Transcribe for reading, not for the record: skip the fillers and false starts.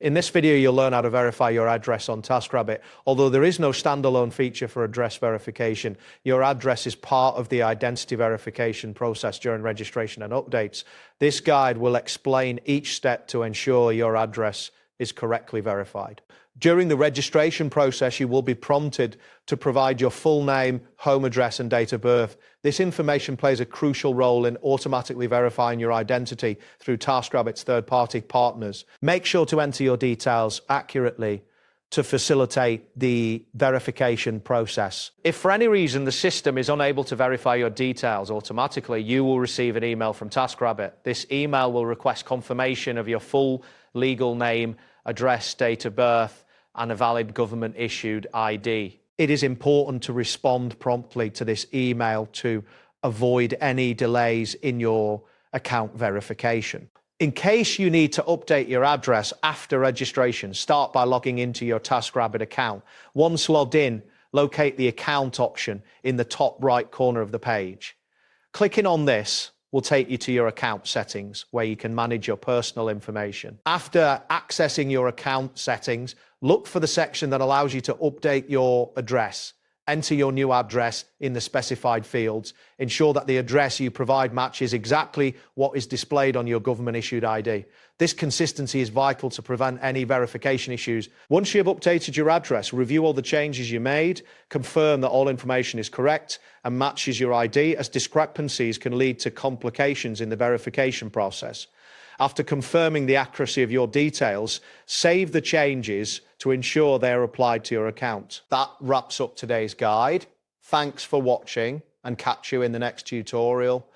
In this video, you'll learn how to verify your address on Taskrabbit. Although there is no standalone feature for address verification, your address is part of the identity verification process during registration and updates. This guide will explain each step to ensure your address is correctly verified. During the registration process, you will be prompted to provide your full name, home address, and date of birth. This information plays a crucial role in automatically verifying your identity through Taskrabbit's third-party partners. Make sure to enter your details accurately to facilitate the verification process. If for any reason the system is unable to verify your details automatically, you will receive an email from Taskrabbit. This email will request confirmation of your full legal name, address, date of birth, and a valid government-issued ID. It is important to respond promptly to this email to avoid any delays in your account verification. In case you need to update your address after registration, start by logging into your Taskrabbit account. Once logged in, locate the account option in the top right corner of the page. Clicking on this will take you to your account settings, where you can manage your personal information. After accessing your account settings, look for the section that allows you to update your address. Enter your new address in the specified fields. Ensure that the address you provide matches exactly what is displayed on your government-issued ID. This consistency is vital to prevent any verification issues. Once you have updated your address, review all the changes you made, confirm that all information is correct and matches your ID, as discrepancies can lead to complications in the verification process. After confirming the accuracy of your details, save the changes to ensure they are applied to your account. That wraps up today's guide. Thanks for watching, and catch you in the next tutorial.